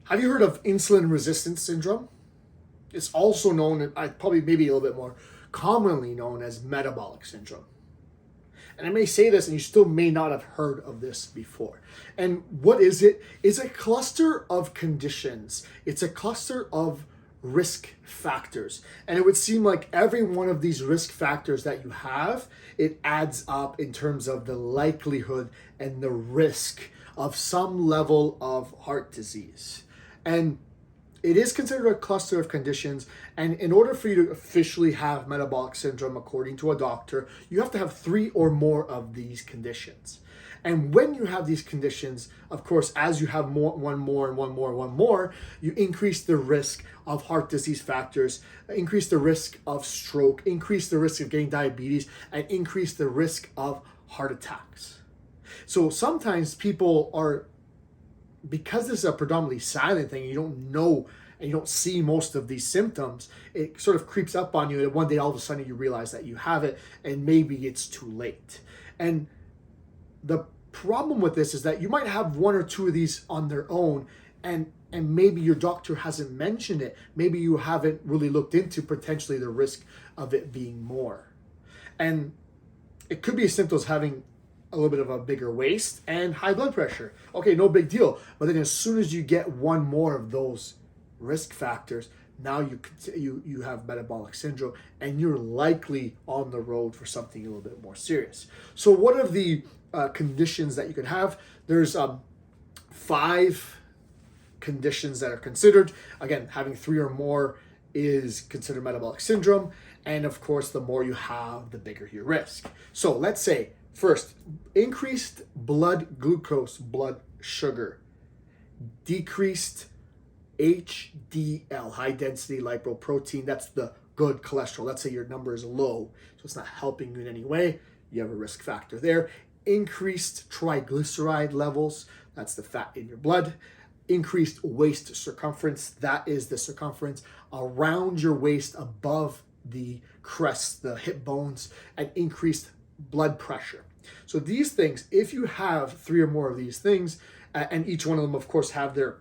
Have you heard of insulin resistance syndrome? It's also known, probably maybe a little bit more commonly known as metabolic syndrome. And I may say this and you still may not have heard of this before. And what is it? It's a cluster of conditions. It's a cluster of risk factors. And it would seem like every one of these risk factors that you have, it adds up in terms of the likelihood and the risk of some level of heart disease. And it is considered a cluster of conditions, and in order for you to officially have metabolic syndrome, according to a doctor, you have to have 3 or more of these conditions. And when you have these conditions, of course, as you have one more, you increase the risk of heart disease factors, increase the risk of stroke, increase the risk of getting diabetes, and increase the risk of heart attacks. So sometimes people are, because this is a predominantly silent thing, you don't know and you don't see most of these symptoms, it sort of creeps up on you, and one day all of a sudden you realize that you have it, and maybe it's too late. And the problem with this is that you might have 1 or 2 of these on their own, and maybe your doctor hasn't mentioned it. Maybe you haven't really looked into potentially the risk of it being more. And it could be as simple as having a little bit of a bigger waist and high blood pressure. Okay, no big deal. But then as soon as you get one more of those risk factors, now you have metabolic syndrome, and you're likely on the road for something a little bit more serious. So what are the conditions that you can have? There's 5 conditions that are considered. Again, having 3 or more is considered metabolic syndrome. And of course, the more you have, the bigger your risk. So let's say, first, increased blood glucose, blood sugar, decreased HDL, high density lipoprotein. That's the good cholesterol. Let's say your number is low, so it's not helping you in any way. You have a risk factor there. Increased triglyceride levels. That's the fat in your blood. Increased waist circumference. That is the circumference around your waist above the crest, the hip bones, and increased blood pressure. So these things, if you have 3 or more of these things, and each one of them, of course, have their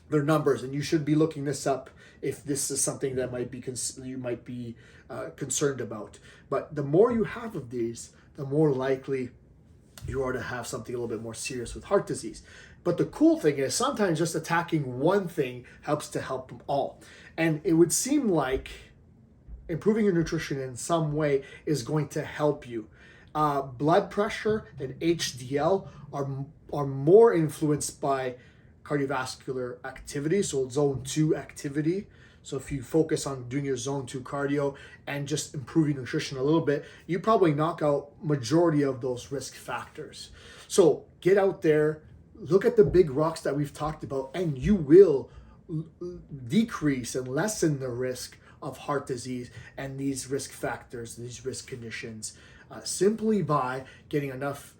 numbers, and you should be looking this up if this is something that you might be concerned about. But the more you have of these, the more likely you are to have something a little bit more serious with heart disease. But the cool thing is sometimes just attacking one thing helps to help them all. And it would seem like improving your nutrition in some way is going to help you. Blood pressure and HDL are more influenced by cardiovascular activity, so zone 2 activity. So if you focus on doing your zone 2 cardio and just improving nutrition a little bit, you probably knock out majority of those risk factors. So get out there, look at the big rocks that we've talked about, and you will decrease and lessen the risk of heart disease and these risk factors, these risk conditions, simply by getting enough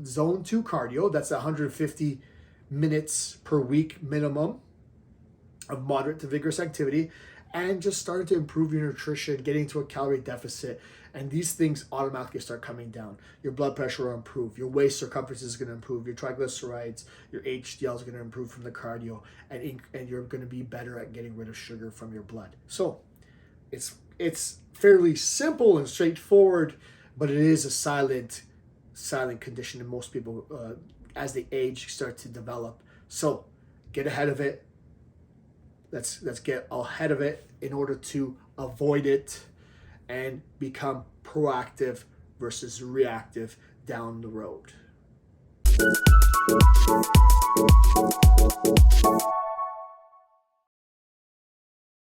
zone 2 cardio. That's 150 minutes per week minimum of moderate to vigorous activity, and just starting to improve your nutrition, getting to a calorie deficit, and these things automatically start coming down. Your blood pressure will improve, your waist circumference is going to improve, your triglycerides, your HDL is going to improve from the cardio, and you're going to be better at getting rid of sugar from your blood. So it's fairly simple and straightforward, but it is a silent condition in most people as they age start to develop. So get ahead of it. Let's get ahead of it in order to avoid it and become proactive versus reactive down the road.